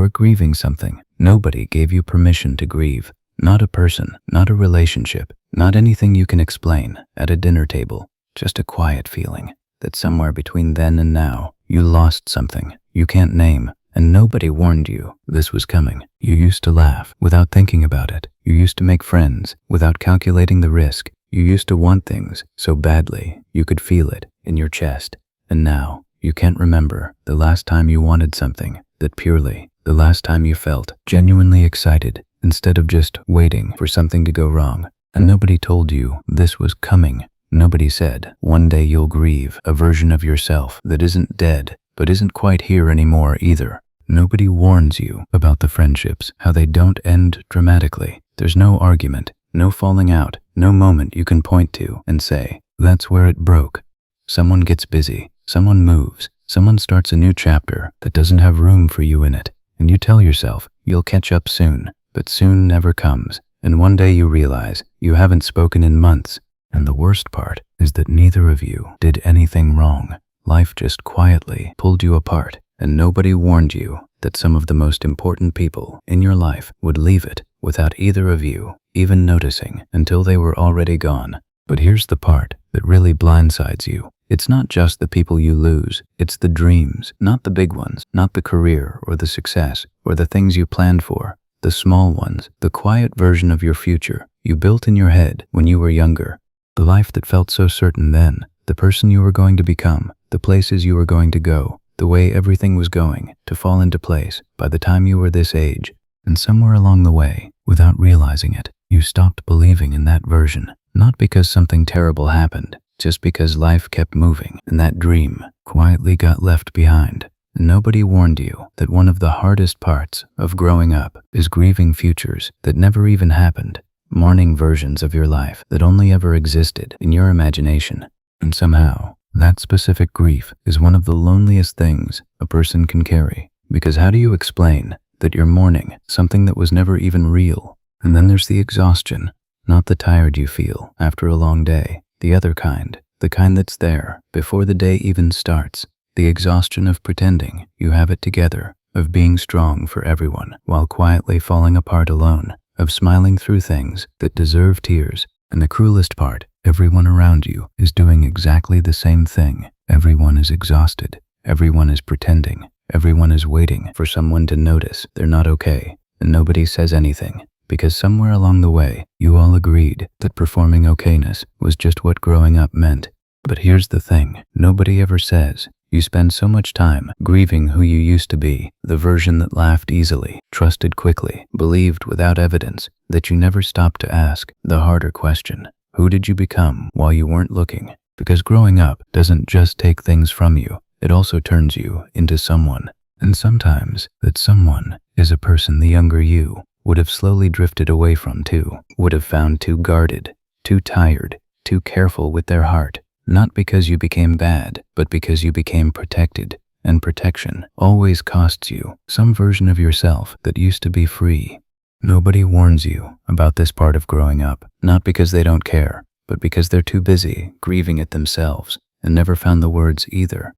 You're grieving something. Nobody gave you permission to grieve. Not a person, not a relationship, not anything you can explain at a dinner table. Just a quiet feeling that somewhere between then and now, you lost something you can't name, and nobody warned you this was coming. You used to laugh without thinking about it. You used to make friends without calculating the risk. You used to want things so badly you could feel it in your chest. And now, you can't remember the last time you wanted something that purely, the last time you felt genuinely excited instead of just waiting for something to go wrong. And nobody told you this was coming. Nobody said, one day you'll grieve a version of yourself that isn't dead, but isn't quite here anymore either. Nobody warns you about the friendships, how they don't end dramatically. There's no argument, no falling out, no moment you can point to and say, that's where it broke. Someone gets busy, someone moves, someone starts a new chapter that doesn't have room for you in it, and you tell yourself you'll catch up soon, but soon never comes, and one day you realize you haven't spoken in months. And the worst part is that neither of you did anything wrong. Life just quietly pulled you apart, and nobody warned you that some of the most important people in your life would leave it without either of you even noticing until they were already gone. But here's the part that really blindsides you. It's not just the people you lose, it's the dreams, not the big ones, not the career or the success or the things you planned for, the small ones, the quiet version of your future you built in your head when you were younger. The life that felt so certain then, the person you were going to become, the places you were going to go, the way everything was going to fall into place by the time you were this age. And somewhere along the way, without realizing it, you stopped believing in that version, not because something terrible happened, just because life kept moving and that dream quietly got left behind. And nobody warned you that one of the hardest parts of growing up is grieving futures that never even happened. Mourning versions of your life that only ever existed in your imagination. And somehow, that specific grief is one of the loneliest things a person can carry. Because how do you explain that you're mourning something that was never even real? And then there's the exhaustion, not the tired you feel after a long day, the other kind, the kind that's there before the day even starts. The exhaustion of pretending you have it together, of being strong for everyone while quietly falling apart alone, of smiling through things that deserve tears. And the cruelest part, everyone around you is doing exactly the same thing. Everyone is exhausted. Everyone is pretending. Everyone is waiting for someone to notice they're not okay. And nobody says anything, because somewhere along the way, you all agreed that performing okayness was just what growing up meant. But here's the thing, nobody ever says, you spend so much time grieving who you used to be, the version that laughed easily, trusted quickly, believed without evidence, that you never stopped to ask the harder question. Who did you become while you weren't looking? Because growing up doesn't just take things from you, it also turns you into someone. And sometimes that someone is a person the younger you would have slowly drifted away from too, would have found too guarded, too tired, too careful with their heart. Not because you became bad, but because you became protected. And protection always costs you some version of yourself that used to be free. Nobody warns you about this part of growing up, not because they don't care, but because they're too busy grieving it themselves and never found the words either.